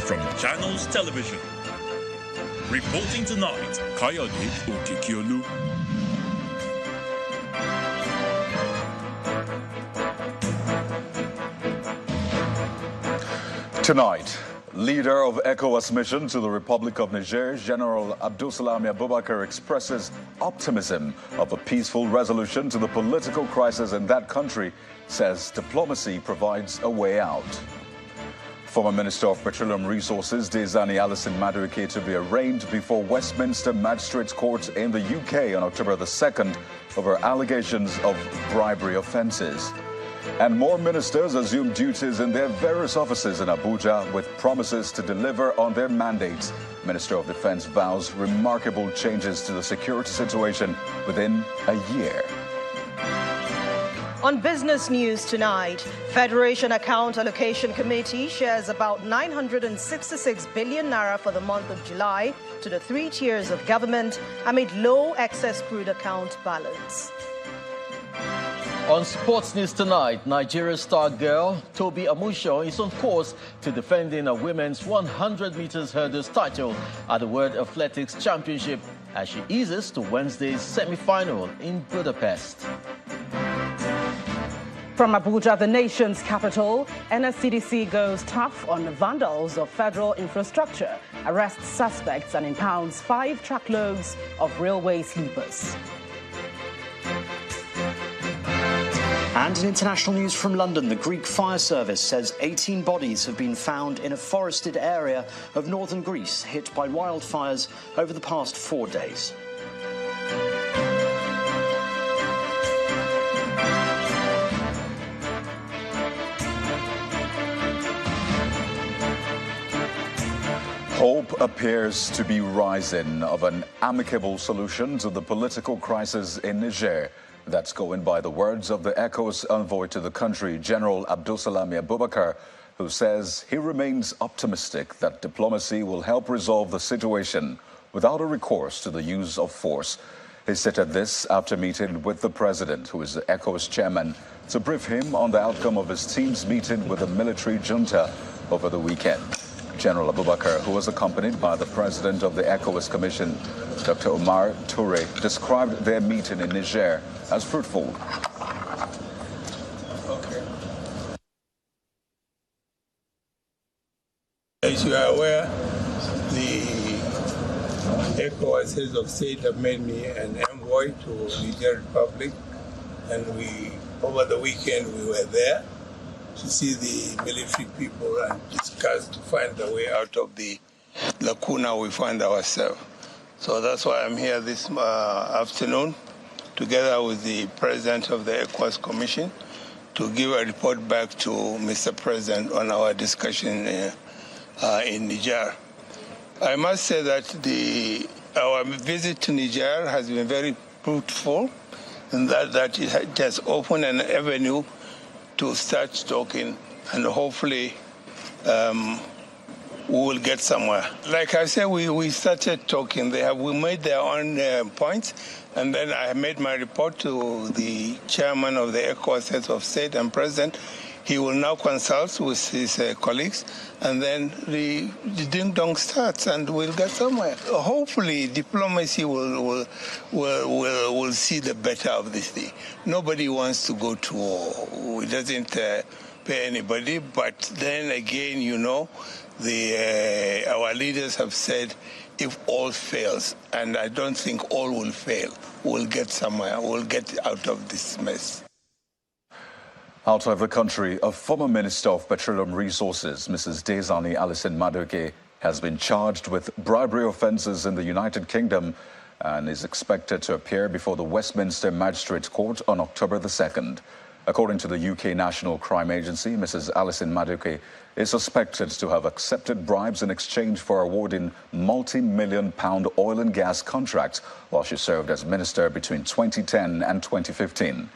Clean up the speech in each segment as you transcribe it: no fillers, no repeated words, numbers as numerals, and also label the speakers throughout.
Speaker 1: from Channels Television. Reporting tonight, Kayode Okikiolu.
Speaker 2: Tonight, leader of ECOWAS mission to the Republic of Niger, General Abdulsalami Abubakar, expresses optimism of a peaceful resolution to the political crisis in that country, says diplomacy provides a way out. Former Minister of Petroleum Resources, Diezani Alison Madueke, to be arraigned before Westminster Magistrates Court in the UK on October the 2nd over allegations of bribery offences. And more ministers assume duties in their various offices in Abuja with promises to deliver on their mandates. Minister of Defense vows remarkable changes to the security situation within a year.
Speaker 3: On business news tonight, Federation Account Allocation Committee shares about 966 billion naira for the month of July to the 3 tiers of government amid low excess crude account balance.
Speaker 4: On sports news tonight, Nigeria's star girl Toby Amusho is on course to defending a women's 100 meters hurdles title at the World Athletics Championship as she eases to Wednesday's semi-final in Budapest.
Speaker 5: From Abuja, the nation's capital, NSCDC goes tough on vandals of federal infrastructure, arrests suspects and impounds 5 truckloads of railway sleepers.
Speaker 6: And in international news from London, the Greek fire service says 18 bodies have been found in a forested area of northern Greece hit by wildfires over the past 4 days.
Speaker 2: Hope appears to be rising of an amicable solution to the political crisis in Niger. That's going by the words of the ECOWAS envoy to the country, General Abdulsalami Abubakar, who says he remains optimistic that diplomacy will help resolve the situation without a recourse to the use of force. He stated this after meeting with the president, who is the ECOWAS chairman, to brief him on the outcome of his team's meeting with the military junta over the weekend. General Abubakar, who was accompanied by the president of the ECOWAS Commission, Dr. Omar Toure, described their meeting in Niger as fruitful.
Speaker 7: Okay. As you are aware, the ECOWAS heads of state have made me an envoy to Niger Republic, and over the weekend we were there to see the military people and discuss to find the way out of the lacuna we find ourselves. So that's why I'm here this afternoon, together with the president of the ECOWAS Commission, to give a report back to Mr. President on our discussion in Niger. I must say that our visit to Niger has been very fruitful, in that it has opened an avenue to start talking, and hopefully we will get somewhere. Like I said, we started talking. We made their own points, and then I made my report to the chairman of the ECOWAS heads of state and president. He will now consult with his colleagues, and then the ding-dong starts, and we'll get somewhere. Hopefully, diplomacy will see the better of this thing. Nobody wants to go to war. It doesn't pay anybody, but then again, you know, our leaders have said, if all fails, and I don't think all will fail, we'll get somewhere. We'll get out of this mess.
Speaker 2: Out of the country, a former Minister of Petroleum Resources, Mrs. Diezani Alison Madueke, has been charged with bribery offences in the United Kingdom and is expected to appear before the Westminster Magistrates Court on October the 2nd. According to the UK National Crime Agency, Mrs. Alison Madueke is suspected to have accepted bribes in exchange for awarding multi-million-pound oil and gas contracts while she served as minister between 2010 and 2015.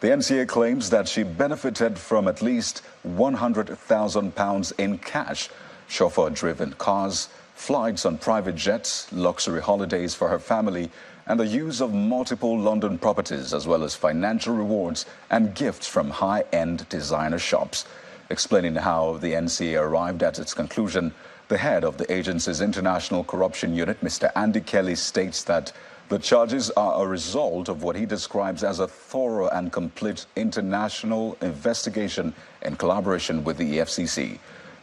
Speaker 2: The NCA claims that she benefited from at least £100,000 in cash, chauffeur-driven cars, flights on private jets, luxury holidays for her family, and the use of multiple London properties, as well as financial rewards and gifts from high-end designer shops. Explaining how the NCA arrived at its conclusion, the head of the agency's International Corruption Unit, Mr. Andy Kelly, states that the charges are a result of what he describes as a thorough and complete international investigation in collaboration with the EFCC.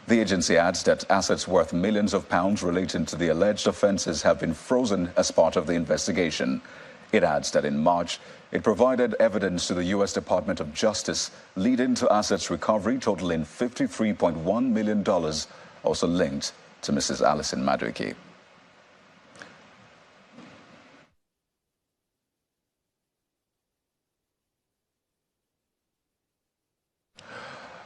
Speaker 2: The agency adds that assets worth millions of pounds relating to the alleged offences have been frozen as part of the investigation. It adds that in March, it provided evidence to the U.S. Department of Justice, leading to assets recovery totaling $53.1 million, also linked to Mrs. Alison Madueke.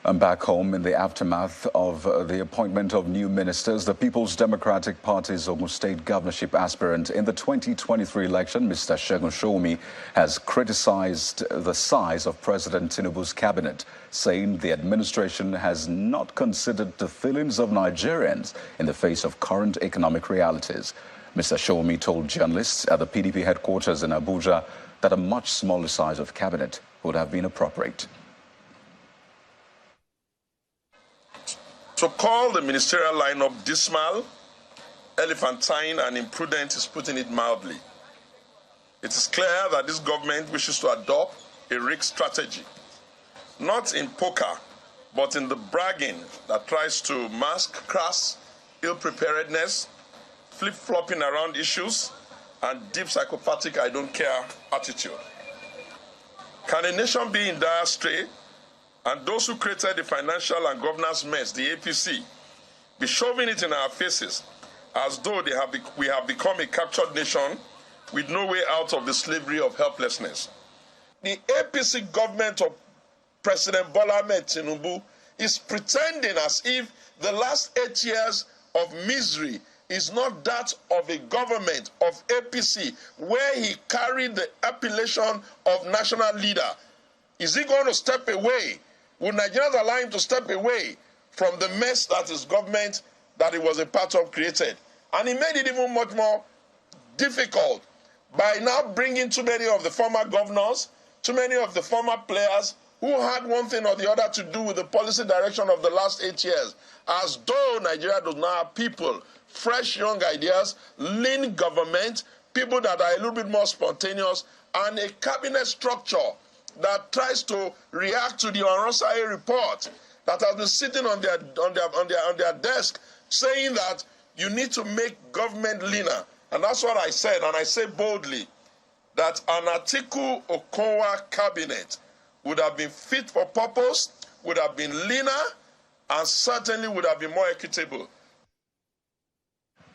Speaker 2: And back home, in the aftermath of the appointment of new ministers, the People's Democratic Party's Ogun State governorship aspirant in the 2023 election, Mr. Segun Shomi, has criticized the size of President Tinubu's cabinet, saying the administration has not considered the feelings of Nigerians in the face of current economic realities. Mr. Shomi told journalists at the PDP headquarters in Abuja that a much smaller size of cabinet would have been appropriate.
Speaker 8: To call the ministerial lineup dismal, elephantine, and imprudent is putting it mildly. It is clear that this government wishes to adopt a rigged strategy, not in poker, but in the bragging that tries to mask crass ill-preparedness, flip-flopping around issues, and deep psychopathic I don't care attitude. Can a nation be in dire strait and those who created the financial and governance mess, the APC, be shoving it in our faces as though we have become a captured nation with no way out of the slavery of helplessness? The APC government of President Bola Ahmed Tinubu is pretending as if the last 8 years of misery is not that of a government of APC where he carried the appellation of national leader. Is he going to step away? Would Nigerians allow him to step away from the mess that his government that he was a part of created? And he made it even much more difficult by now bringing too many of the former governors, too many of the former players who had one thing or the other to do with the policy direction of the last 8 years, as though Nigeria does not have people, fresh young ideas, lean government, people that are a little bit more spontaneous, and a cabinet structure that tries to react to the Onrosai report that has been sitting on their desk, saying that you need to make government leaner. And that's what I said, and I say boldly that an Atiku Okonwa cabinet would have been fit for purpose, would have been leaner, and certainly would have been more equitable.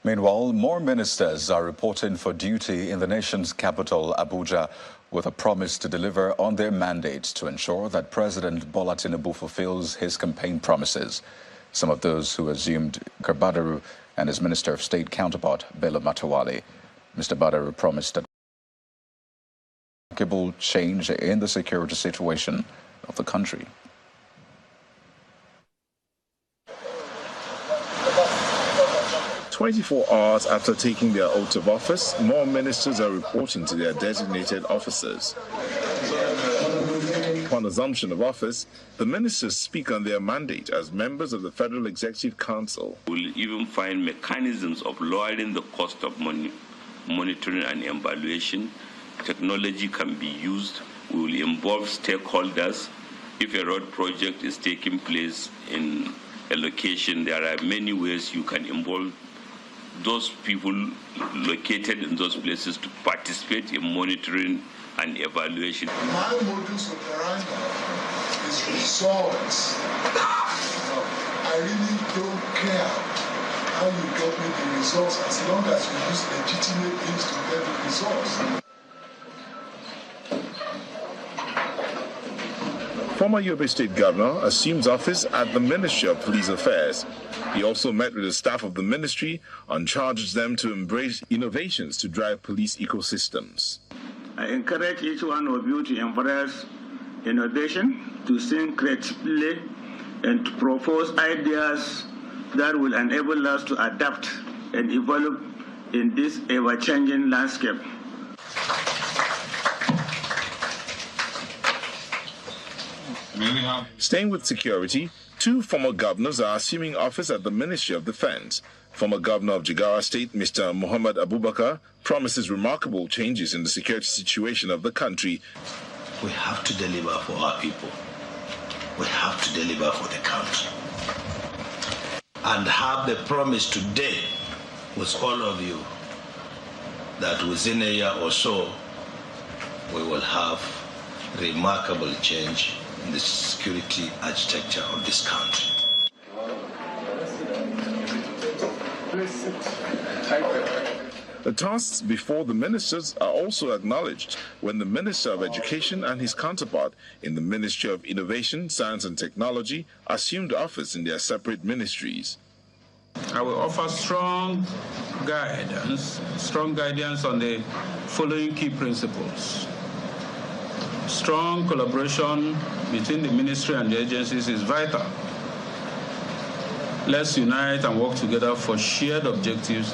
Speaker 2: Meanwhile, more ministers are reporting for duty in the nation's capital, Abuja, with a promise to deliver on their mandates to ensure that President Bola Tinubu fulfills his campaign promises. Some of those who assumed Badaru and his Minister of State counterpart, Bello Matawale. Mr. Badaru promised a remarkable change in the security situation of the country.
Speaker 9: "24 hours after taking their oath of office, more ministers are reporting to their designated officers. Upon assumption of office, the ministers speak on their mandate as members of the Federal Executive Council.
Speaker 10: We'll even find mechanisms of lowering the cost of monitoring and evaluation. Technology can be used. We will involve stakeholders. If a road project is taking place in a location, there are many ways you can involve those people located in those places to participate in monitoring and evaluation.
Speaker 11: My modus operandi is results. I really don't care how you get me the results as long as you use legitimate means to get the results.
Speaker 9: Former Yobe State Governor assumes office at the Ministry of Police Affairs. He also met with the staff of the ministry and charged them to embrace innovations to drive police ecosystems.
Speaker 12: I encourage each one of you to embrace innovation, to think creatively, and to propose ideas that will enable us to adapt and evolve in this ever-changing landscape.
Speaker 9: Staying with security, Two former governors are assuming office at the Ministry of Defense. Former Governor of Jigawa State, Mr. Muhammad Abubakar, promises remarkable changes in the security situation of the country.
Speaker 13: We have to deliver for our people. We have to deliver for the country. And have the promise today with all of you that within a year or so, we will have remarkable change in the security architecture of this country.
Speaker 9: The tasks before the ministers are also acknowledged when the Minister of Education and his counterpart in the Ministry of Innovation, Science and Technology assumed office in their separate ministries.
Speaker 14: I will offer strong guidance on the following key principles. Strong collaboration between the ministry and the agencies is vital. Let's unite and work together for shared objectives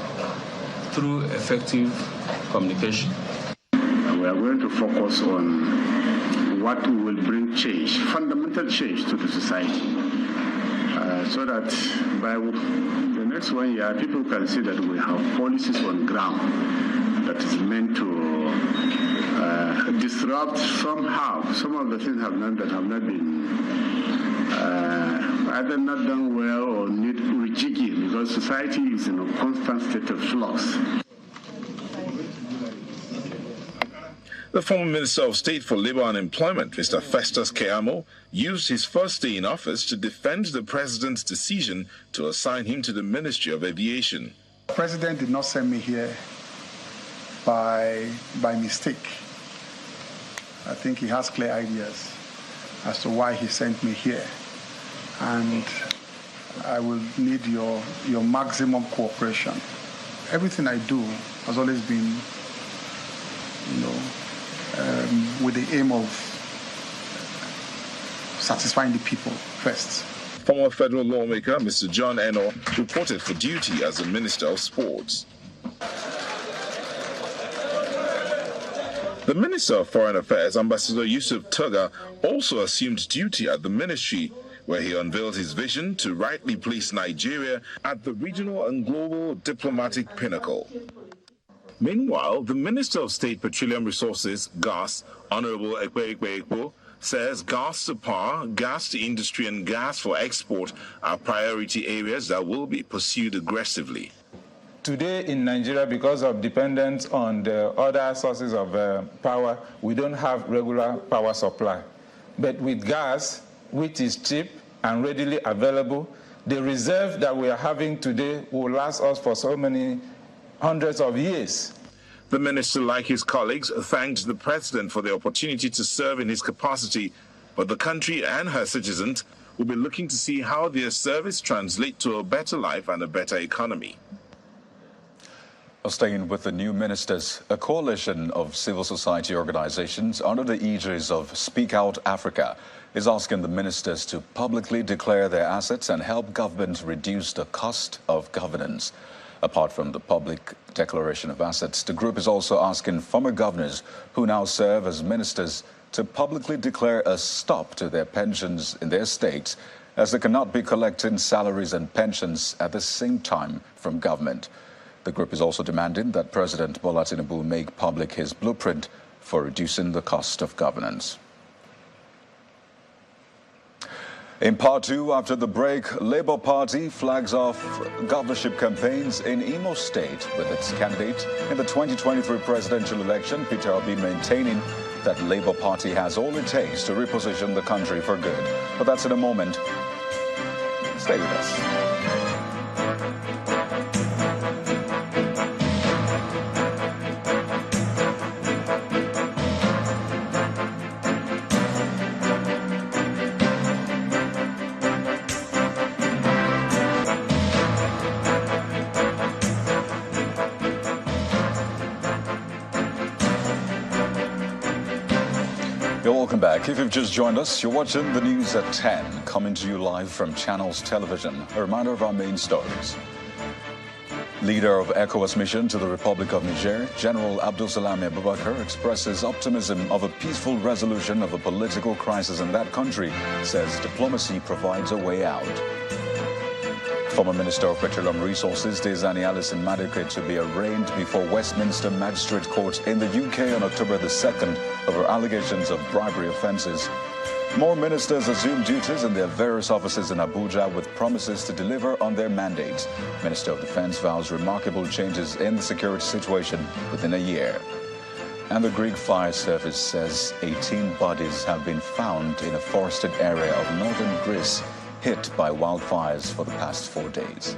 Speaker 14: through effective communication.
Speaker 12: We are going to focus on what will bring change, fundamental change to the society, so that by the next 1 year, people can see that we have policies on ground that is meant to disrupt somehow some of the things that have not been either not done well or need rejigging, because society is in a constant state of flux.
Speaker 9: The former Minister of State for Labour and Employment, Mr. Festus Keyamo, used his first day in office to defend the president's decision to assign him to the Ministry of Aviation.
Speaker 15: The president did not send me here by mistake. I think he has clear ideas as to why he sent me here. And I will need your maximum cooperation. Everything I do has always been, with the aim of satisfying the people first.
Speaker 9: Former federal lawmaker Mr. John Eno reported for duty as the Minister of Sports. The Minister of Foreign Affairs, Ambassador Yusuf Tuga, also assumed duty at the ministry, where he unveiled his vision to rightly place Nigeria at the regional and global diplomatic pinnacle. Meanwhile, the Minister of State Petroleum Resources, Gas, Honorable Ekwe, says gas to power, gas to industry and gas for export are priority areas that will be pursued aggressively.
Speaker 16: Today in Nigeria, because of dependence on the other sources of power, we don't have regular power supply. But with gas, which is cheap and readily available, the reserve that we are having today will last us for so many hundreds of years.
Speaker 9: The minister, like his colleagues, thanked the president for the opportunity to serve in his capacity, but the country and her citizens will be looking to see how their service translates to a better life and a better economy.
Speaker 2: Staying with the new ministers, a coalition of civil society organizations under the aegis of Speak Out Africa is asking the ministers to publicly declare their assets and help government reduce the cost of governance. Apart from the public declaration of assets, the group is also asking former governors who now serve as ministers to publicly declare a stop to their pensions in their states, as they cannot be collecting salaries and pensions at the same time from government. The group is also demanding that President Bola Tinubu make public his blueprint for reducing the cost of governance. In part two, after the break, Labour Party flags off governorship campaigns in Imo State with its candidate in the 2023 presidential election, Peter Obi, maintaining that Labour Party has all it takes to reposition the country for good. But that's in a moment. Stay with us. Welcome back. If you've just joined us, you're watching the news at 10, coming to you live from Channels Television. A reminder of our main stories. Leader of ECOWAS mission to the Republic of Niger, General Abdulsalami Abubakar, expresses optimism of a peaceful resolution of a political crisis in that country, says diplomacy provides a way out. Former Minister of Petroleum Resources, Desani Alison Madueke, to be arraigned before Westminster Magistrate Court in the UK on October the 2nd over allegations of bribery offences. More ministers assume duties in their various offices in Abuja with promises to deliver on their mandates. Minister of Defense vows remarkable changes in the security situation within a year. And the Greek Fire Service says 18 bodies have been found in a forested area of northern Greece hit by wildfires for the past 4 days.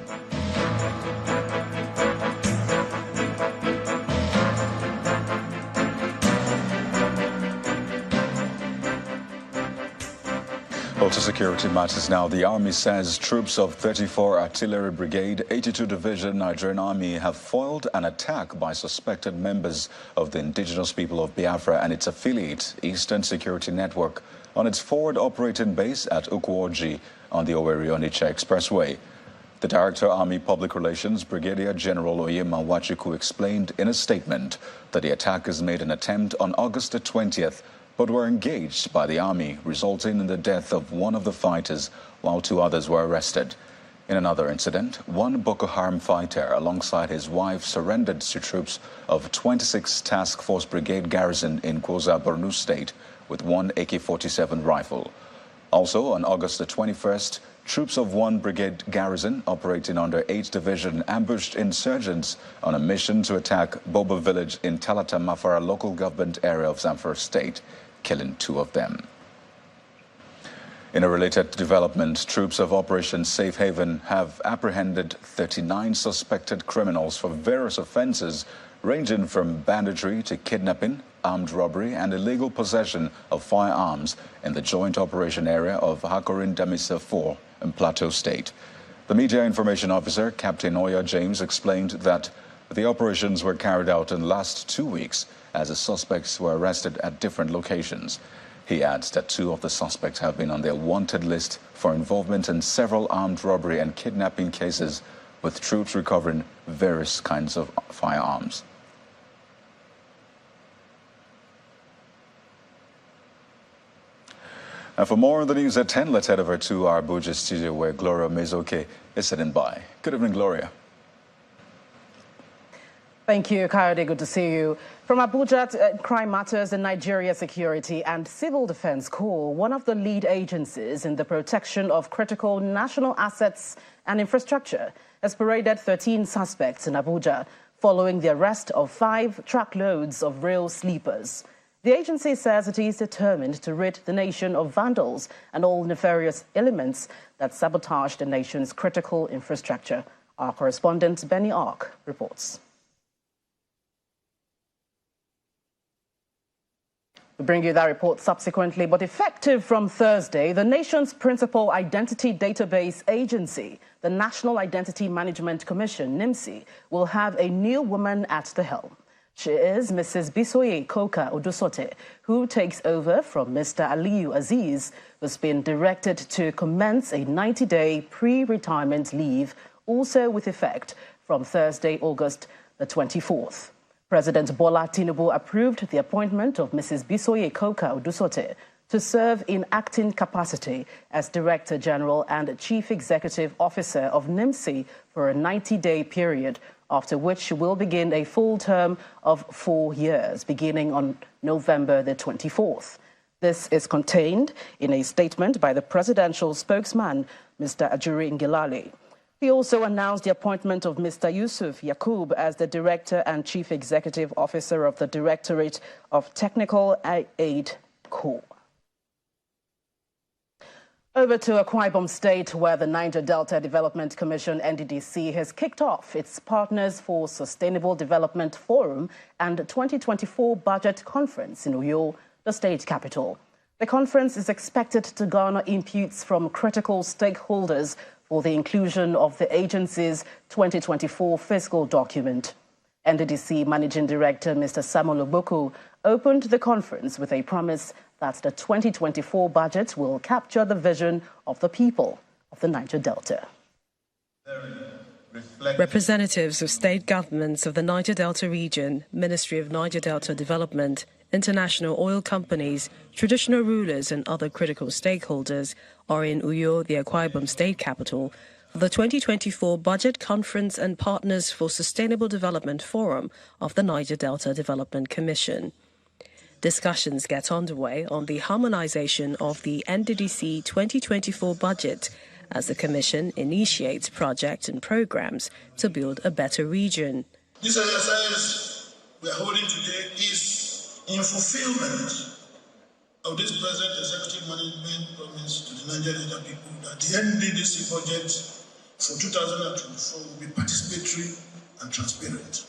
Speaker 2: To security matters now. The Army says troops of 34 Artillery Brigade, 82 Division Nigerian Army have foiled an attack by suspected members of the indigenous people of Biafra and its affiliate, Eastern Security Network, on its forward operating base at Ukwoji on the Owerri-Onitsha Expressway. The Director, Army Public Relations, Brigadier General Oyema Wachuku, explained in a statement that the attackers made an attempt on August the 20th, but were engaged by the Army, resulting in the death of one of the fighters, while 2 others were arrested. In another incident, one Boko Haram fighter alongside his wife surrendered to troops of 26 Task Force Brigade garrison in Kwoza, Borno State, with 1 AK-47 rifle. Also, on August the 21st, troops of 1 Brigade garrison operating under 8th Division ambushed insurgents on a mission to attack Bobo village in Talata Mafara local government area of Zamfara State, killing 2 of them. In a related development, troops of Operation Safe Haven have apprehended 39 suspected criminals for various offenses ranging from banditry to kidnapping, armed robbery and illegal possession of firearms in the joint operation area of Hakorin Damisa 4 in Plateau State. The Media Information Officer, Captain Oya James, explained that the operations were carried out in the last 2 weeks as the suspects were arrested at different locations. He adds that 2 of the suspects have been on their wanted list for involvement in several armed robbery and kidnapping cases, with troops recovering various kinds of firearms. And for more on the news at 10, let's head over to our Abuja studio where Gloria Mezoke is sitting by. Good evening, Gloria.
Speaker 5: Thank you, Kayode. Good to see you. From Abuja, Crime Matters, the Nigeria Security and Civil Defense Corps, one of the lead agencies in the protection of critical national assets and infrastructure, has paraded 13 suspects in Abuja following the arrest of 5 truckloads of rail sleepers. The agency says it is determined to rid the nation of vandals and all nefarious elements that sabotage the nation's critical infrastructure. Our correspondent, Benny Ark, reports. We'll bring you that report subsequently, but effective from Thursday, the nation's principal identity database agency, the National Identity Management Commission, NIMC, will have a new woman at the helm. She is Mrs. Bisoye Koka Odusote, who takes over from Mr. Aliyu Aziz, who's been directed to commence a 90-day pre-retirement leave, also with effect from Thursday, August the 24th. President Bola Tinubu approved the appointment of Mrs. Bisoye Koka Odusote to serve in acting capacity as Director General and Chief Executive Officer of NIMC for a 90-day period, after which she will begin a full term of 4 years, beginning on November the 24th. This is contained in a statement by the presidential spokesman, Mr. Ajuri Ngilale. He also announced the appointment of Mr. Yusuf Yakub as the Director and Chief Executive Officer of the Directorate of Technical Aid Corps. Over to Akwa Ibom State, where the Niger Delta Development Commission, NDDC, has kicked off its Partners for Sustainable Development Forum and 2024 Budget Conference in Uyo, the state capital. The conference is expected to garner inputs from critical stakeholders for the inclusion of the agency's 2024 fiscal document. NDDC Managing Director Mr. Samuel Oboku opened the conference with a promise that the 2024 budget will capture the vision of the people of the Niger Delta.
Speaker 3: Representatives of state governments of the Niger Delta region, Ministry of Niger Delta Development, international oil companies, traditional rulers and other critical stakeholders are in Uyo, the Akwa Ibom state capital, for the 2024 Budget Conference and Partners for Sustainable Development Forum of the Niger Delta Development Commission. Discussions get underway on the harmonization of the NDDC 2024 budget as the Commission initiates projects and programs to build a better region.
Speaker 11: This exercise we are holding today is in fulfillment of this present executive management promise to the Nigerian Delta people that the NDDC budget for 2024 will be participatory and transparent.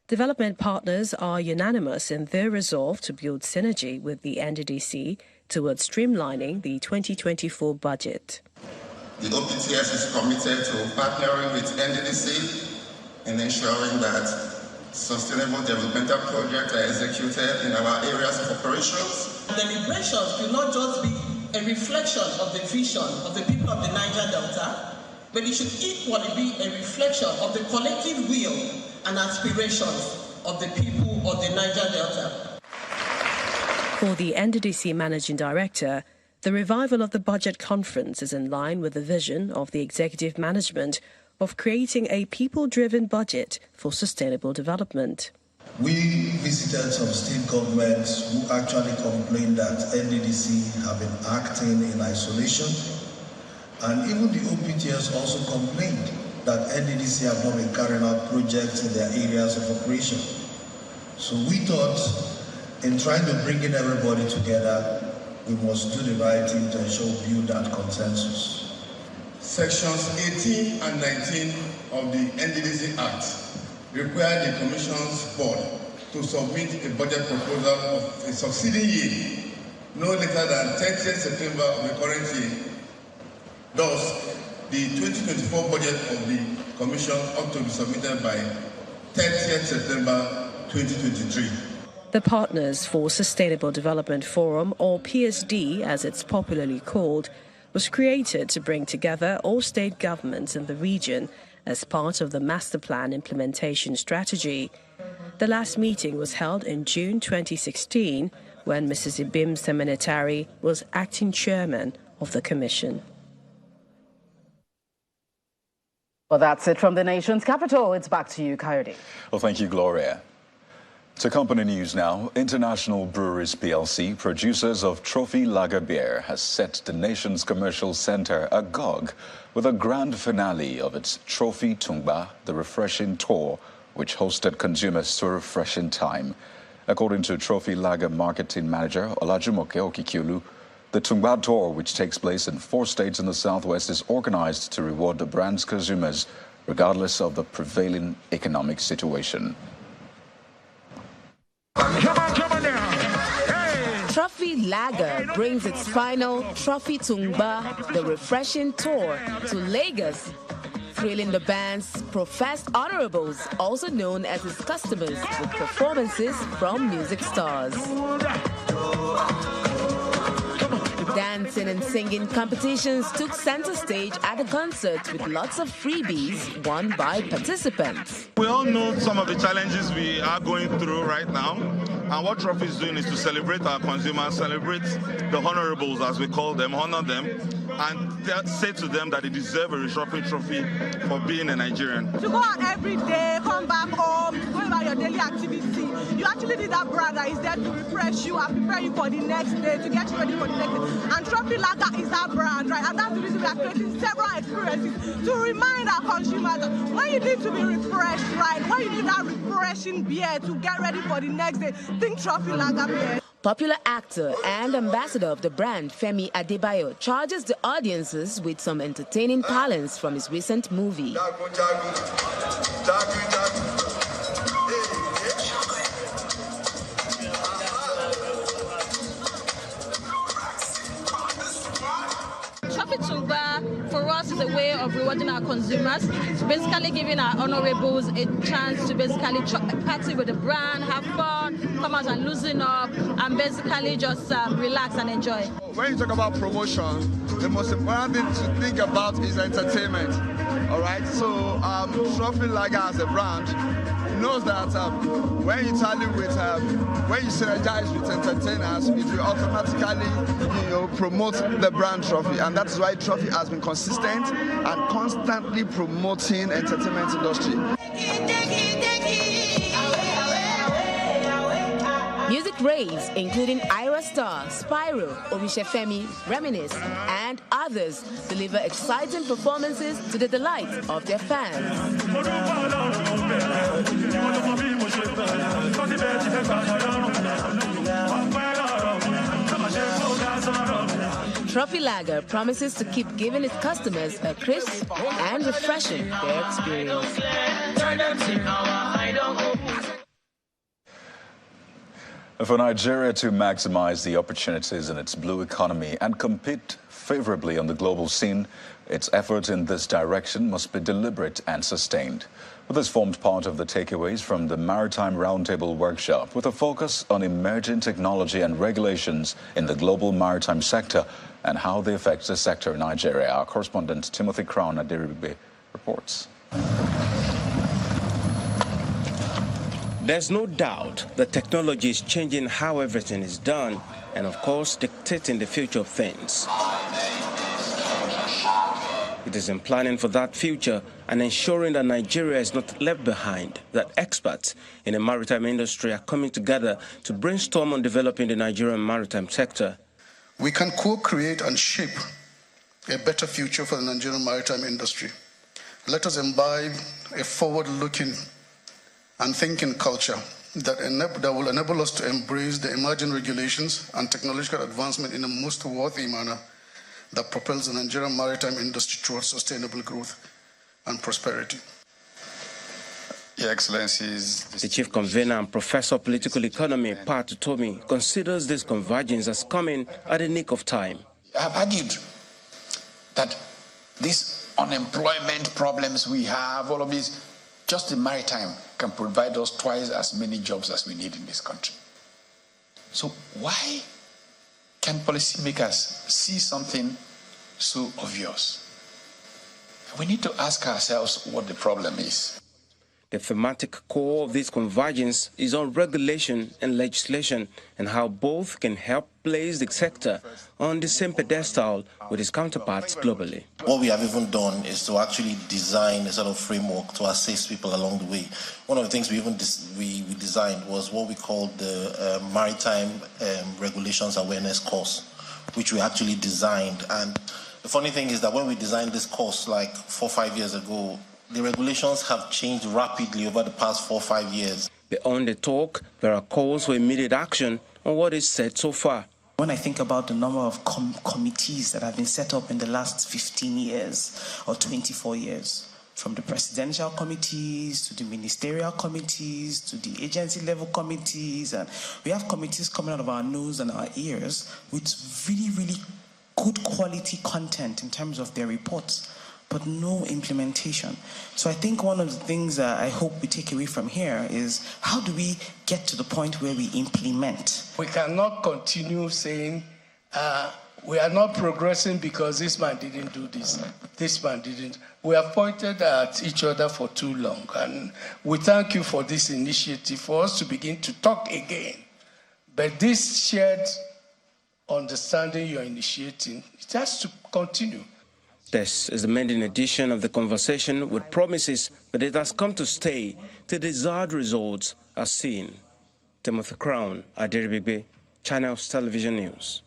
Speaker 3: Development partners are unanimous in their resolve to build synergy with the NDDC towards streamlining the 2024 budget.
Speaker 17: The OPTS is committed to partnering with NDDC in ensuring that sustainable developmental projects are executed in our areas of operations.
Speaker 18: Deliberations should not just be a reflection of the vision of the people of the Niger Delta, but it should equally be a reflection of the collective will and aspirations of the people of the Niger Delta.
Speaker 3: For the NDDC Managing Director, the revival of the budget conference is in line with the vision of the executive management of creating a people-driven budget for sustainable development.
Speaker 11: We visited some state governments who actually complained that NDDC have been acting in isolation, and even the OPTS also complained that NDDC have not been carrying out projects in their areas of operation. So we thought, in trying to bring in everybody together, we must do the right thing to ensure we build that consensus.
Speaker 17: Sections 18 and 19 of the NDDC Act require the Commission's board to submit a budget proposal of a succeeding year no later than 30th September of the current year. Thus, the 2024 budget of the Commission ought to be submitted by 30th September 2023.
Speaker 3: The Partners for Sustainable Development Forum, or PSD as it's popularly called, was created to bring together all state governments in the region as part of the Master Plan implementation strategy. The last meeting was held in June 2016 when Mrs. Ibim Semenetari was acting chairman of the commission.
Speaker 5: Well, that's it from the nation's capital. It's back to you, Coyote.
Speaker 2: Well, thank you, Gloria. To company news now, International Breweries PLC, producers of Trophy Lager beer, has set the nation's commercial center agog with a grand finale of its Trophy Tungba, the refreshing tour, which hosted consumers to a refreshing time. According to Trophy Lager marketing manager Olajumoke Okikiolu, the Tungba tour, which takes place in 4 states in the southwest, is organized to reward the brand's consumers regardless of the prevailing economic situation.
Speaker 19: Come on now. Hey. Trophy Lager brings its final Trophy Tungba, the refreshing tour, to Lagos, thrilling the band's professed honorables, also known as its customers, with performances from music stars. Dancing and singing competitions took center stage at the concert with lots of freebies won by participants.
Speaker 20: We all know some of the challenges we are going through right now, and what Trophy is doing is to celebrate our consumers, celebrate the honorables as we call them, honor them, and say to them that they deserve a refreshing trophy for being a Nigerian.
Speaker 21: To go out every day, come back home, go about your daily activity, you actually need that brand that is there to refresh you and prepare you for the next day, to get you ready for the next day. And Trophy Lager is that brand, right? And that's the reason we are creating several experiences to remind our consumers that when you need to be refreshed, right? When you need that refreshing beer to get ready for the next day, think Trophy Lager beer.
Speaker 19: Popular actor and ambassador of the brand, Femi Adebayo, charges the audiences with some entertaining talents from his recent movie.
Speaker 22: Trophy Tungba, for us, is a way of rewarding our consumers, basically giving our honorables a chance to basically party with the brand, have fun, come out and loosen up, and basically just relax and enjoy.
Speaker 1: when you talk about promotion, the most important thing to think about is entertainment. All right, so Trophy Lager as a brand knows that when you tally with, when you synergize with entertainers, it will automatically, promote the brand Trophy, and that's why Trophy has been consistent and constantly promoting entertainment industry.
Speaker 19: Music raves, including Ira Star, Spyro, Orishefemi, Reminisce, and others, deliver exciting performances to the delight of their fans. Trophy Lager promises to keep giving its customers a crisp and refreshing their experience.
Speaker 2: For Nigeria to maximize the opportunities in its blue economy and compete favorably on the global scene, its efforts in this direction must be deliberate and sustained. This formed part of the takeaways from the Maritime Roundtable workshop, with a focus on emerging technology and regulations in the global maritime sector and how they affect the sector in Nigeria. Our correspondent Timothy Crown at Deribigbe reports.
Speaker 4: There's no doubt that technology is changing how everything is done and, of course, dictating the future of things. It is in planning for that future and ensuring that Nigeria is not left behind that experts in the maritime industry are coming together to brainstorm on developing the Nigerian maritime sector.
Speaker 23: We can co-create and shape a better future for the Nigerian maritime industry. Let us imbibe a forward-looking and thinking culture that will enable us to embrace the emerging regulations and technological advancement in a most worthy manner that propels the Nigerian maritime industry towards sustainable growth and prosperity.
Speaker 4: Your Excellencies, the Chief Convener and Professor of Political Economy, Pat Utomi, considers this convergence as coming at the nick of time.
Speaker 24: I have argued that these unemployment problems we have, all of these, just the maritime can provide us twice as many jobs as we need in this country. So why can policymakers see something so obvious? We need to ask ourselves what the problem is.
Speaker 4: The thematic core of this convergence is on regulation and legislation and how both can help place the sector on the same pedestal with its counterparts globally.
Speaker 25: What we have even done is to actually design a sort of framework to assist people along the way. One of the things we designed was what we called the Maritime Regulations Awareness course, which we actually designed. And the funny thing is that when we designed this course like 4 or 5 years ago, the regulations have changed rapidly over the past 4 or 5 years.
Speaker 4: Beyond the talk, there are calls for immediate action on what is said so far.
Speaker 26: When I think about the number of committees that have been set up in the last 15 years or 24 years, from the presidential committees to the ministerial committees to the agency level committees, and we have committees coming out of our nose and our ears with really, really good quality content in terms of their reports, but no implementation. So I think one of the things that I hope we take away from here is how do we get to the point where we implement?
Speaker 27: We cannot continue saying we are not progressing because this man didn't do this man didn't. We have pointed at each other for too long, and we thank you for this initiative for us to begin to talk again. But this shared understanding you're initiating, it has to continue.
Speaker 4: This is the maiden edition of the conversation with promises, but it has come to stay. The desired results are seen. Timothy Crown, Deribigbe, Channels Television News.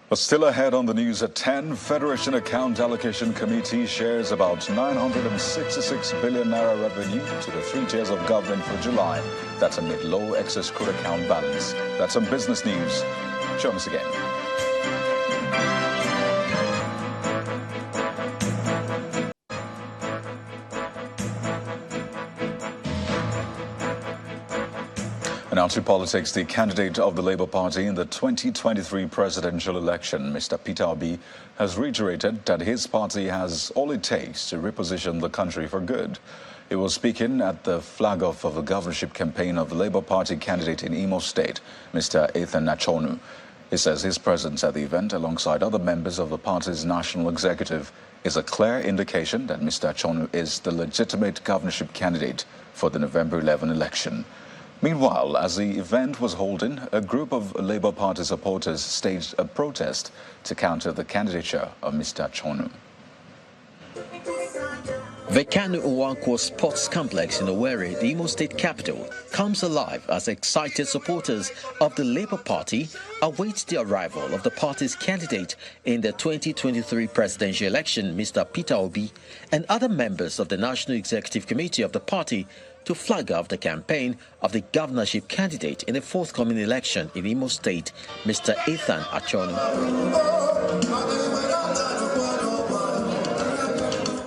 Speaker 2: But still ahead on the news at 10, Federation Account Allocation Committee shares about 966 billion naira revenue to the 3 tiers of government for July. That's amid low excess crude account balance. That's some business news. Join us again. And now to politics. The candidate of the Labour Party in the 2023 presidential election, Mr. Peter Obi, has reiterated that his party has all it takes to reposition the country for good. He was speaking at the flag-off of the governorship campaign of the Labour Party candidate in Imo State, Mr. Ethan Achonu. He says his presence at the event alongside other members of the party's national executive is a clear indication that Mr. Achonu is the legitimate governorship candidate for the November 11 election. Meanwhile, as the event was holding, a group of Labour Party supporters staged a protest to counter the candidature of Mr. Achonu.
Speaker 6: The Kanu Nwankwo Sports Complex in Owerri, the Imo State capital, comes alive as excited supporters of the Labour Party await the arrival of the party's candidate in the 2023 presidential election, Mr. Peter Obi, and other members of the National Executive Committee of the party to flag off the campaign of the governorship candidate in the forthcoming election in Imo State, Mr. Ethan Achonu.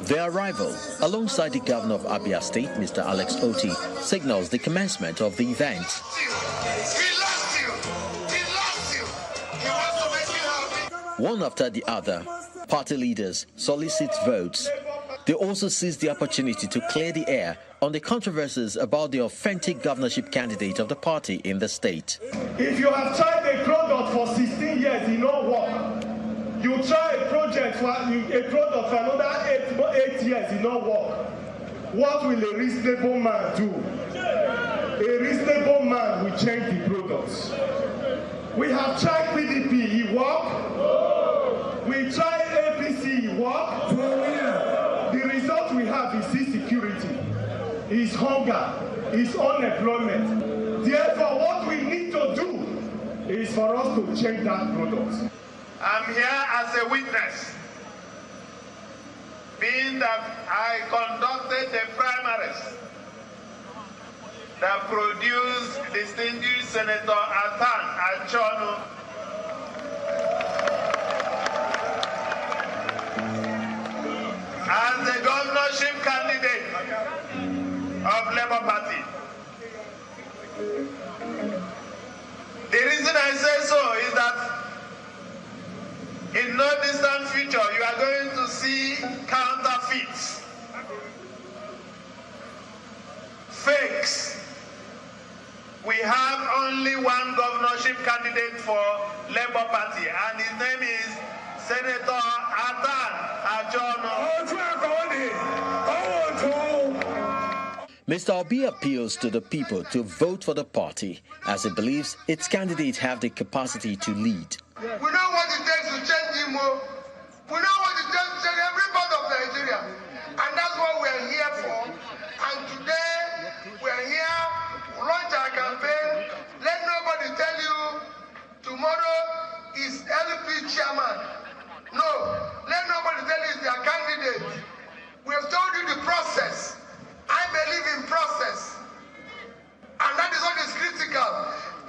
Speaker 6: Their arrival, alongside the governor of Abia State, Mr. Alex Oti, signals the commencement of the event. One after the other, party leaders solicit votes. They also seize the opportunity to clear the air on the controversies about the authentic governorship candidate of the party in the state.
Speaker 7: If you have tried a product for 16 years, you know what? You try a project for a product for another 8 years, you know what? What will a reasonable man do? A reasonable man will change the products. We have tried PDP, he worked. We tried APC, he worked. The result we have is insecurity, is hunger, is unemployment. Therefore, what we need to do is for us to change that product.
Speaker 8: I'm here as a witness, being that I conducted the primaries that produced distinguished Senator Ethan Achonu as the governorship candidate of Labour Party. The reason I say so is that in no distant future, you are going to see counterfeits, fakes. We have only one governorship candidate for Labour Party, and his name is Senator Ethan Achonu.
Speaker 6: Mr. Obi appeals to the people to vote for the party as he believes its candidates have the capacity to lead.
Speaker 11: We know what it takes to change Imo. We know what it takes to change every part of Nigeria. And that's what we are here for. And today, we are here to launch our campaign. Let nobody tell you tomorrow is LP chairman. No, let nobody tell you it's their candidate. We have told you the process. I believe in process. And that is what is critical.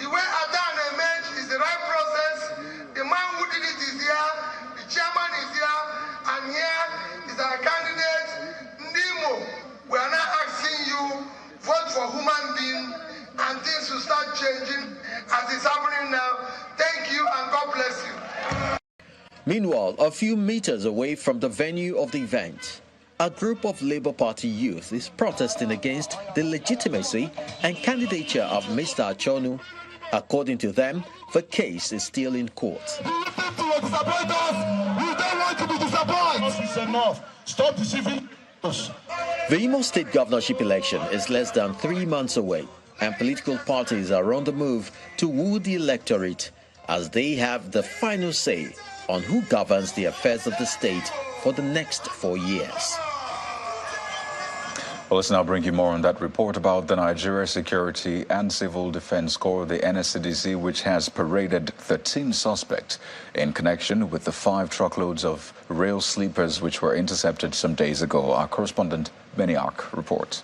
Speaker 11: The way Adan emerged is the right process. The man who did it is here, the chairman is here, and here is our candidate, Ndimo. We are now asking you, vote for human being, and things will start changing as it's happening now. Thank you, and God bless you.
Speaker 6: Meanwhile, a few meters away from the venue of the event, a group of Labour Party youth is protesting against the legitimacy and candidature of Mr. Achonu. According to them, the case is still in court.
Speaker 7: You disappoint us. We don't want to be disappointed. It's enough. Stop deceiving us.
Speaker 6: The Imo State governorship election is less than 3 months away, and political parties are on the move to woo the electorate as they have the final say on who governs the affairs of the state for the next 4 years.
Speaker 2: Well, let's now bring you more on that report about the Nigeria Security and Civil Defense Corps, the NSCDC, which has paraded 13 suspects in connection with the 5 truckloads of rail sleepers which were intercepted some days ago. Our correspondent, Beniak, reports.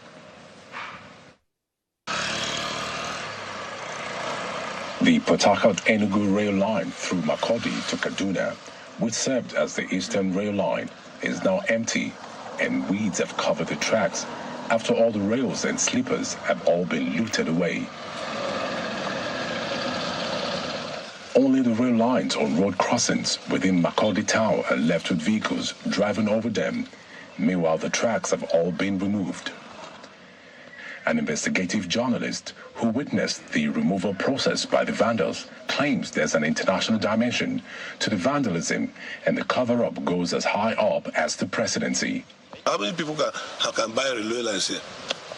Speaker 10: The Port Harcourt-Enugu rail line through Makurdi to Kaduna, which served as the Eastern Rail Line, is now empty, and weeds have covered the tracks after all the rails and sleepers have all been looted away. Only the rail lines on road crossings within Makurdi town are left with vehicles driving over them. Meanwhile, the tracks have all been removed. An investigative journalist who witnessed the removal process by the vandals claims there's an international dimension to the vandalism, and the cover-up goes as high up as the presidency.
Speaker 9: How many people can buy railway lines here?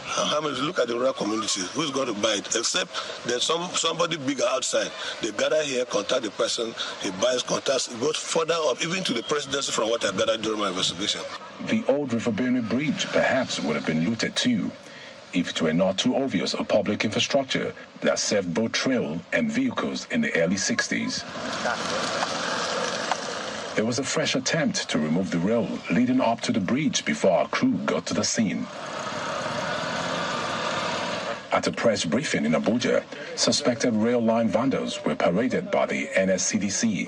Speaker 9: How many? Look at the rural community. Who's going to buy it? Except there's somebody bigger outside. They gather here, contact the person, he buys, contacts, it goes further up, even to the presidency from what I gathered during my investigation.
Speaker 10: The old River Benue Bridge perhaps would have been looted too, if it were not too obvious a public infrastructure that served both trail and vehicles in the early 60s. There was a fresh attempt to remove the rail leading up to the bridge before our crew got to the scene. At a press briefing in Abuja, suspected rail line vandals were paraded by the NSCDC.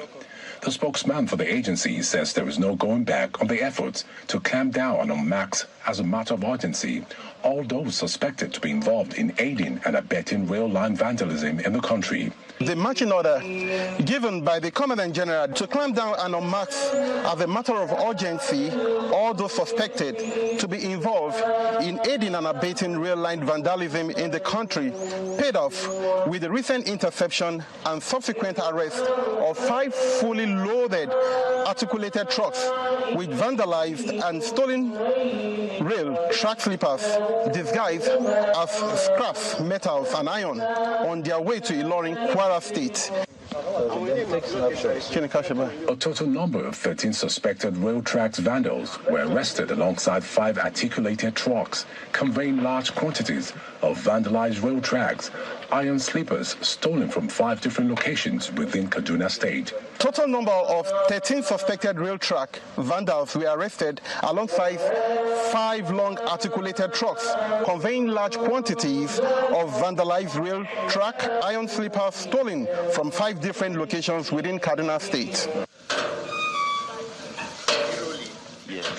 Speaker 10: The spokesman for the agency says there is no going back on the efforts to clamp down on MAX as a matter of urgency, all those suspected to be involved in aiding and abetting rail line vandalism in the country.
Speaker 12: The marching order given by the Commandant General to clamp down and unmask as a matter of urgency all those suspected to be involved in aiding and abating rail line vandalism in the country paid off with the recent interception and subsequent arrest of 5 fully loaded articulated trucks with vandalized and stolen rail track sleepers disguised as scraps, metals and iron on their way to Ilorin, Kwara State.
Speaker 10: A total number of 13 suspected rail tracks vandals were arrested alongside 5 articulated trucks conveying large quantities of vandalized rail tracks, iron sleepers stolen from 5 different locations within Kaduna State.
Speaker 12: Total number of 13 suspected rail track vandals were arrested alongside 5 long articulated trucks conveying large quantities of vandalized rail track, iron sleepers stolen from 5 different locations within Kaduna State.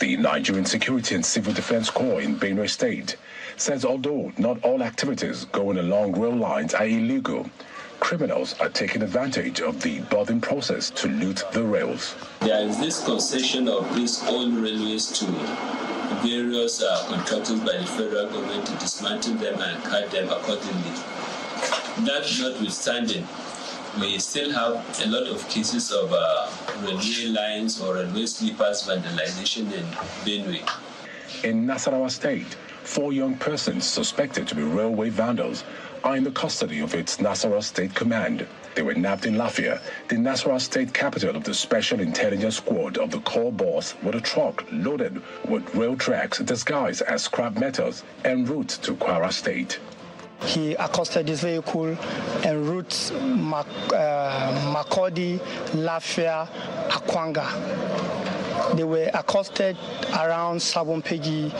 Speaker 10: The Nigerian Security and Civil Defense Corps in Benue State says although not all activities going along rail lines are illegal, criminals are taking advantage of the budding process to loot the rails.
Speaker 13: There is this concession of these old railways to various contractors by the federal government to dismantle them and cut them accordingly. That notwithstanding, we still have a lot of cases of railway lines or railway sleepers vandalization in Benue.
Speaker 10: In Nasarawa State, 4 young persons suspected to be railway vandals are in the custody of its Nasarawa State Command. They were nabbed in Lafia, the Nasarawa State capital of the Special Intelligence Squad of the Corps boss, with a truck loaded with rail tracks disguised as scrap metals en route to Kwara State.
Speaker 14: He accosted this vehicle en route Makurdi, Lafia, Akwanga. They were accosted around Sabompegi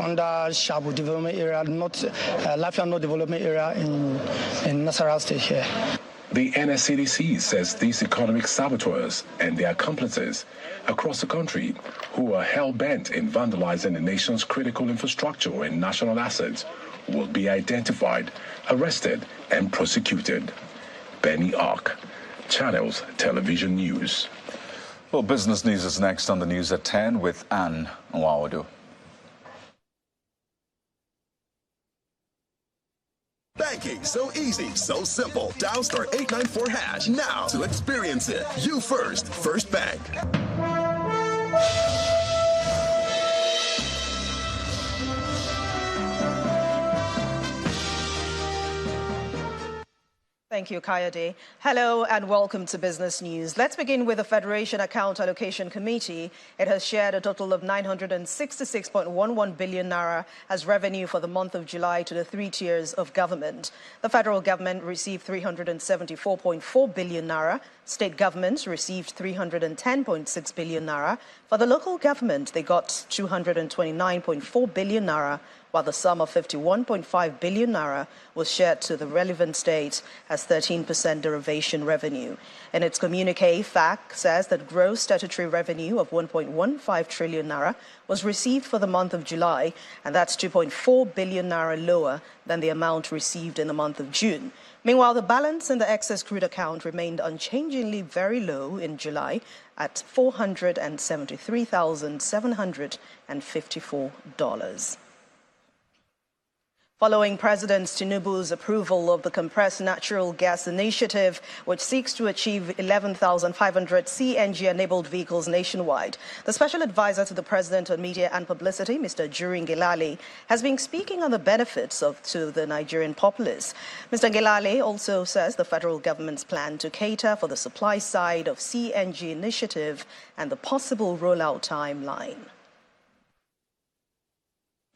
Speaker 14: under Shabu development area, not Lafia North development area in Nasarawa State here.
Speaker 10: The NSCDC says these economic saboteurs and their accomplices across the country who are hell-bent in vandalizing the nation's critical infrastructure and national assets will be identified, arrested, and prosecuted. Benny Ark, Channels Television News.
Speaker 2: Well, business news is next on the news at 10 with Anne Nwawadu.
Speaker 15: Banking so easy, so simple. Dial *894# now to experience it. You first, First Bank.
Speaker 3: Thank you, Kayode. Hello and welcome to Business News. Let's begin with the Federation Account Allocation Committee. It has shared a total of 966.11 billion naira as revenue for the month of July to the 3 tiers of government. The federal government received 374.4 billion naira. State governments received 310.6 billion naira. For the local government, they got 229.4 billion naira, while the sum of 51.5 billion naira was shared to the relevant states as 13% derivation revenue. In its communique, FAC says that gross statutory revenue of 1.15 trillion naira was received for the month of July, and that's 2.4 billion naira lower than the amount received in the month of June. Meanwhile, the balance in the excess crude account remained unchangingly very low in July at $473,754. Following President Tinubu's approval of the Compressed Natural Gas Initiative, which seeks to achieve 11,500 CNG-enabled vehicles nationwide, the Special Advisor to the President on Media and Publicity, Mr. Jurin Gelale, has been speaking on the benefits to the Nigerian populace. Mr. Gelale also says the federal government's plan to cater for the supply side of CNG initiative and the possible rollout timeline.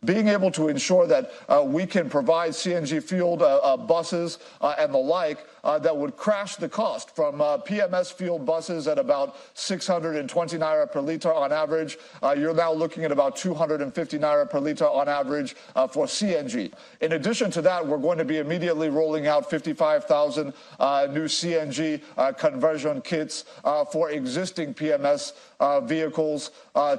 Speaker 5: Being able to ensure that we can provide CNG-fueled buses and the like that would crash the cost from PMS-fueled buses at about 620 naira per litre on average. You're now looking at about 250 naira per litre on average for CNG. In addition to that, we're going to be immediately rolling out 55,000 new CNG conversion kits for existing PMS vehicles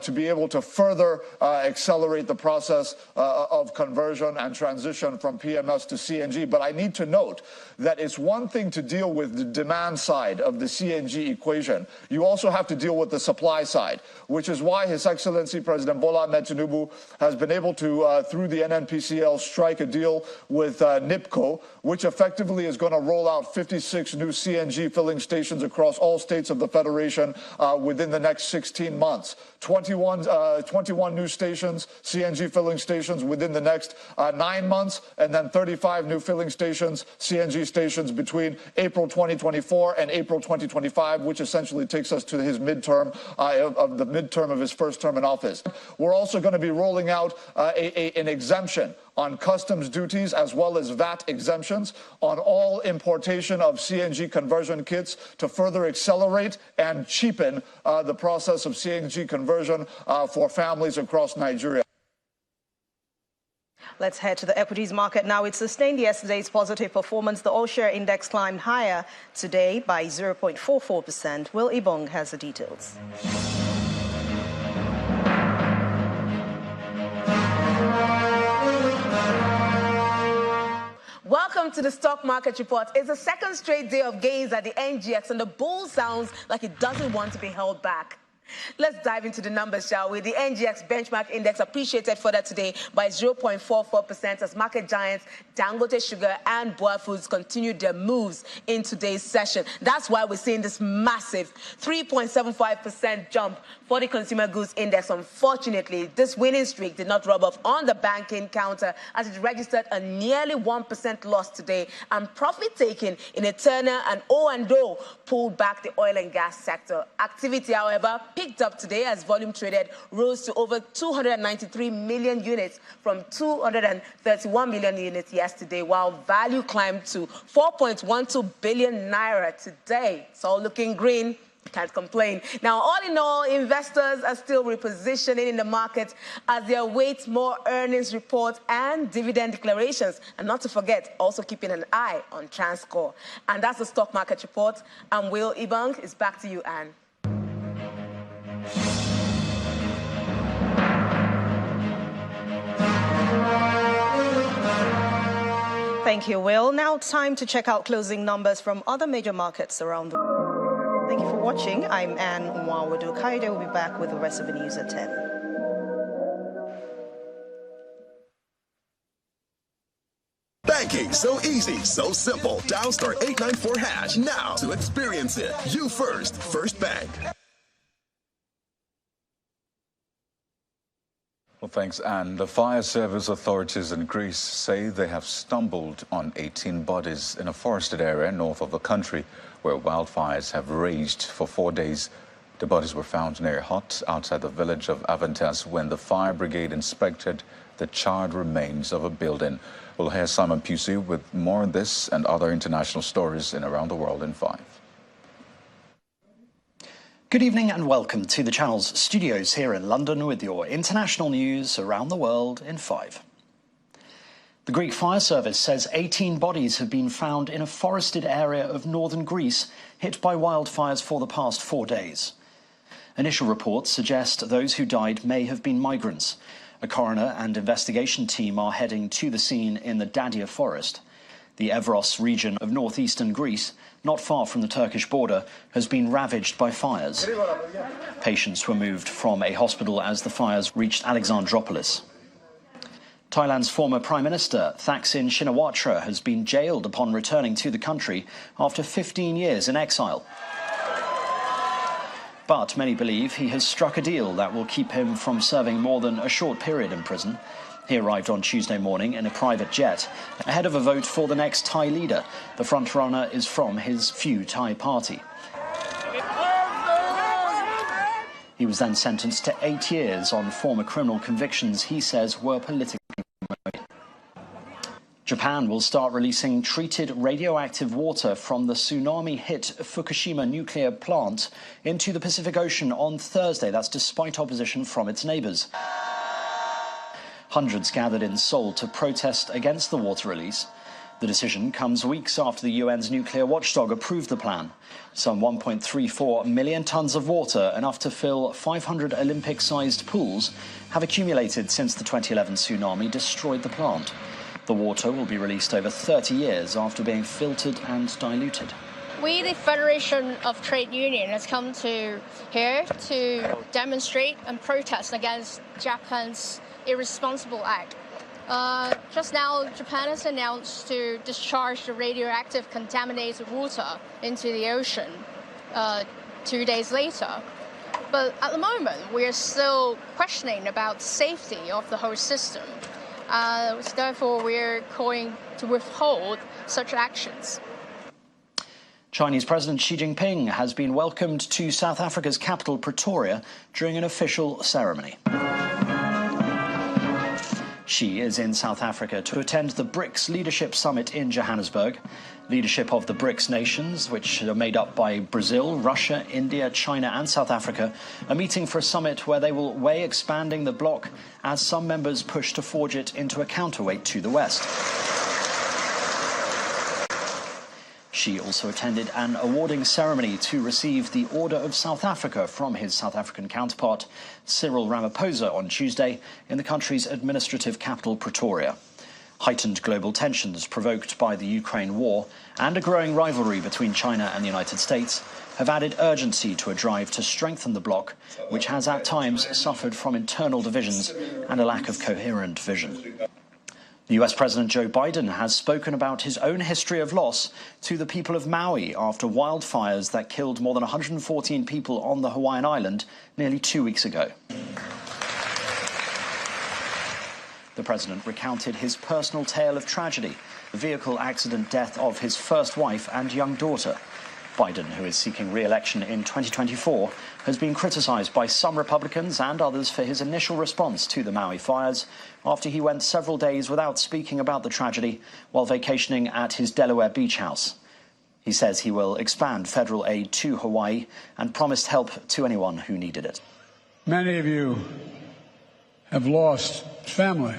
Speaker 5: to be able to further accelerate the process of conversion and transition from PMS to CNG. But I need to note that it's one thing to deal with the demand side of the CNG equation. You also have to deal with the supply side, which is why His Excellency President Bola Ahmed Tinubu has been able to, through the NNPCL, strike a deal with NIPCO, which effectively is going to roll out 56 new CNG filling stations across all states of the Federation within the next 16 months. 21 new stations, CNG filling stations within the next 9 months, and then 35 new filling stations, CNG stations between April 2024 and April 2025, which essentially takes us to his midterm, the midterm of his first term in office. We're also going to be rolling out an exemption on customs duties as well as VAT exemptions on all importation of CNG conversion kits to further accelerate and cheapen the process of CNG conversion for families across Nigeria.
Speaker 3: Let's head to the equities market now. It sustained yesterday's positive performance. The all-share index climbed higher today by 0.44%. Will Ibong has the details.
Speaker 19: Welcome to the Stock Market Report. It's the second straight day of gains at the NGX, and the bull sounds like it doesn't want to be held back. Let's dive into the numbers, shall we? The NGX benchmark index appreciated further today by 0.44% as market giants Dangote Sugar and Boa Foods continued their moves in today's session. That's why we're seeing this massive 3.75% jump for the consumer goods index. Unfortunately, this winning streak did not rub off on the banking counter as it registered a nearly 1% loss today, and profit taking in a Turner and O&O pulled back the oil and gas sector. Activity, however, picked up today as volume traded rose to over 293 million units from 231 million units yesterday, while value climbed to 4.12 billion naira today. It's all looking green. Can't complain. Now, all in all, investors are still repositioning in the market as they await more earnings reports and dividend declarations. And not to forget, also keeping an eye on Transcore. And that's the Stock Market Report. I'm Will Ibong. It's back to you, Anne.
Speaker 3: Thank you, Will. Now time to check out closing numbers from other major markets around the world. Thank you for watching. I'm Anne Nwawadu. Kaide will be back with the rest of the news at 10.
Speaker 15: Banking so easy, so simple. Dial *894# now to experience it. You first, First Bank.
Speaker 2: Well, thanks, Anne. The fire service authorities in Greece say they have stumbled on 18 bodies in a forested area north of the country where wildfires have raged for 4 days. The bodies were found near a hut outside the village of Aventas when the fire brigade inspected the charred remains of a building. We'll hear Simon Pusey with more on this and other international stories in Around the World in 5.
Speaker 16: Good evening and welcome to the Channel's studios here in London with your international news around the world in 5. The Greek Fire Service says 18 bodies have been found in a forested area of northern Greece hit by wildfires for the past 4 days. Initial reports suggest those who died may have been migrants. A coroner and investigation team are heading to the scene in the Dadia forest. The Evros region of northeastern Greece, not far from the Turkish border, has been ravaged by fires. Patients were moved from a hospital as the fires reached Alexandroupolis. Thailand's former Prime Minister, Thaksin Shinawatra, has been jailed upon returning to the country after 15 years in exile. But many believe he has struck a deal that will keep him from serving more than a short period in prison. He arrived on Tuesday morning in a private jet, ahead of a vote for the next Thai leader. The frontrunner is from his Pheu Thai party. He was then sentenced to 8 years on former criminal convictions he says were politically motivated. Japan will start releasing treated radioactive water from the tsunami-hit Fukushima nuclear plant into the Pacific Ocean on Thursday. That's despite opposition from its neighbours. Hundreds gathered in Seoul to protest against the water release. The decision comes weeks after the UN's nuclear watchdog approved the plan. Some 1.34 million tonnes of water, enough to fill 500 Olympic-sized pools, have accumulated since the 2011 tsunami destroyed the plant. The water will be released over 30 years after being filtered and diluted.
Speaker 1: We, the Federation of Trade Union, has come to here to demonstrate and protest against Japan's irresponsible act. Just now, Japan has announced to discharge the radioactive contaminated water into the ocean 2 days later. But at the moment, we are still questioning about the safety of the whole system. Therefore, we are going to withhold such actions.
Speaker 16: Chinese President Xi Jinping has been welcomed to South Africa's capital, Pretoria, during an official ceremony. Xi is in South Africa to attend the BRICS Leadership Summit in Johannesburg. Leadership of the BRICS nations, which are made up by Brazil, Russia, India, China and South Africa, are meeting for a summit where they will weigh expanding the bloc as some members push to forge it into a counterweight to the West. Xi also attended an awarding ceremony to receive the Order of South Africa from his South African counterpart, Cyril Ramaphosa, on Tuesday in the country's administrative capital, Pretoria. Heightened global tensions provoked by the Ukraine war and a growing rivalry between China and the United States have added urgency to a drive to strengthen the bloc, which has at times suffered from internal divisions and a lack of coherent vision. The US President Joe Biden has spoken about his own history of loss to the people of Maui after wildfires that killed more than 114 people on the Hawaiian island nearly 2 weeks ago. The president recounted his personal tale of tragedy, the vehicle accident death of his first wife and young daughter. Biden, who is seeking re-election in 2024, has been criticised by some Republicans and others for his initial response to the Maui fires after he went several days without speaking about the tragedy while vacationing at his Delaware beach house. He says he will expand federal aid to Hawaii and promised help to anyone who needed it.
Speaker 17: Many of you have lost family,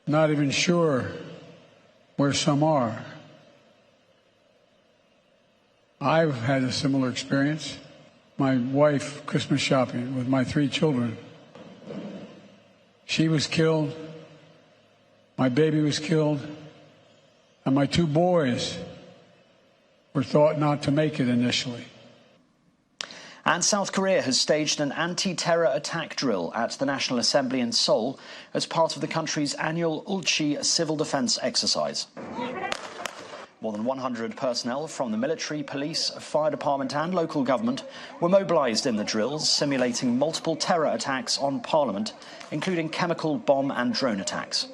Speaker 17: not even sure where some are. I've had a similar experience. My wife, Christmas shopping with my 3 children. She was killed, my baby was killed, and my 2 boys were thought not to make it initially.
Speaker 16: And South Korea has staged an anti-terror attack drill at the National Assembly in Seoul as part of the country's annual Ulchi civil defense exercise. More than 100 personnel from the military, police, fire department and local government were mobilised in the drills, simulating multiple terror attacks on Parliament, including chemical, bomb and drone attacks.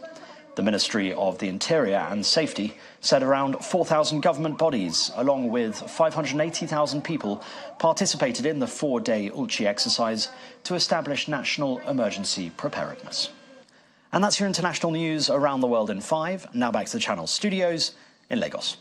Speaker 16: The Ministry of the Interior and Safety said around 4,000 government bodies, along with 580,000 people, participated in the 4-day Ulchi exercise to establish national emergency preparedness. And that's your international news around the world in 5. Now back to the Channel studios in Lagos.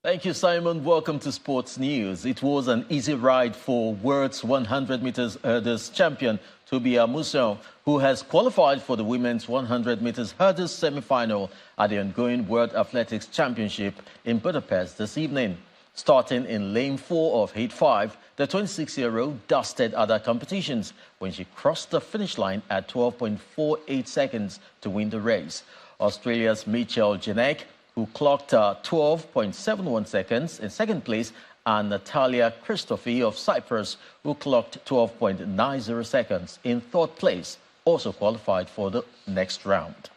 Speaker 18: Thank you, Simon. Welcome to Sports News. It was an easy ride for world's 100 meters hurdles champion Tobi Amusan, who has qualified for the women's 100 meters hurdles semi-final at the ongoing World Athletics Championship in Budapest this evening. Starting in lane 4 of heat 5, the 26-year-old dusted other competitions when she crossed the finish line at 12.48 seconds to win the race. Australia's Michelle Janek, who clocked 12.71 seconds in second place, and Natalia Christofi of Cyprus, who clocked 12.90 seconds in third place, also qualified for the next round.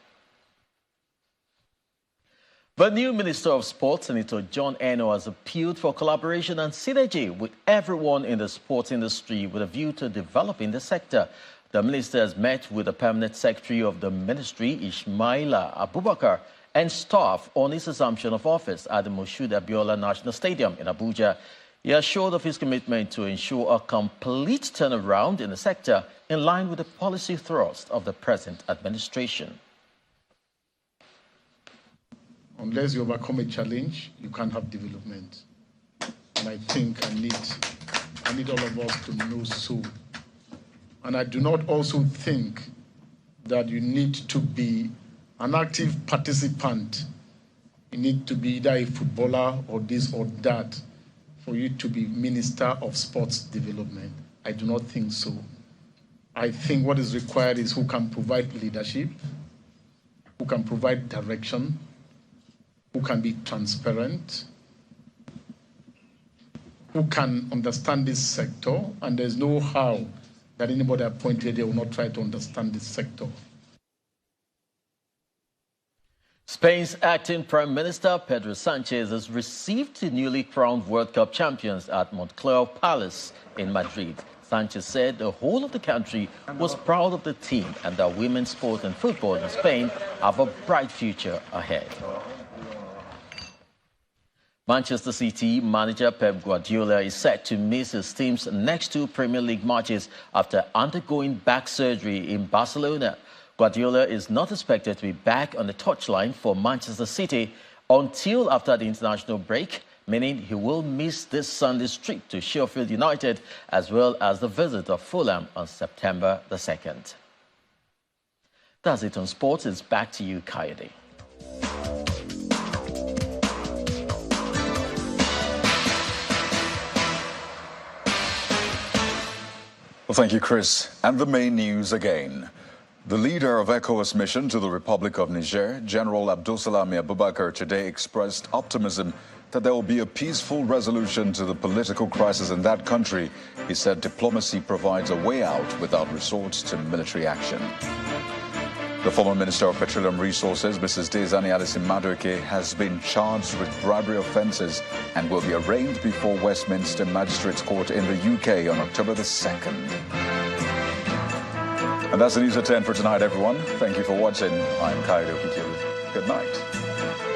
Speaker 18: The new Minister of Sport, Senator John Eno, has appealed for collaboration and synergy with everyone in the sports industry with a view to developing the sector. The minister has met with the Permanent Secretary of the Ministry, Ismaila Abubakar, and staff on his assumption of office at the Moshood Abiola National Stadium in Abuja. He assured of his commitment to ensure a complete turnaround in the sector in line with the policy thrust of the present administration.
Speaker 11: Unless you overcome a challenge, you can't have development. And I think I need all of us to know so. And I do not also think that you need to be an active participant. You need to be either a footballer or this or that for you to be Minister of Sports Development. I do not think so. I think what is required is who can provide leadership, who can provide direction, who can be transparent, who can understand this sector, and there's no how that anybody appointed here will not try to understand this sector.
Speaker 18: Spain's acting Prime Minister Pedro Sanchez has received the newly crowned World Cup champions at Moncloa Palace in Madrid. Sanchez said the whole of the country was proud of the team and that women's sport and football in Spain have a bright future ahead. Manchester City manager Pep Guardiola is set to miss his team's next 2 Premier League matches after undergoing back surgery in Barcelona. Guardiola is not expected to be back on the touchline for Manchester City until after the international break, meaning he will miss this Sunday's trip to Sheffield United as well as the visit of Fulham on September the 2nd. That's it on sports. It's back to you, Kayode.
Speaker 2: Well, thank you, Chris. And the main news again. The leader of ECOWAS mission to the Republic of Niger, General Abdulsalami Abubakar, today expressed optimism that there will be a peaceful resolution to the political crisis in that country. He said diplomacy provides a way out without resort to military action. The former Minister of Petroleum Resources, Mrs. Dezani Alison Madueke, has been charged with bribery offences and will be arraigned before Westminster Magistrates Court in the UK on October the 2nd. And that's the news at 10 for tonight, everyone. Thank you for watching. I'm Kayode Okitiolu. Good night.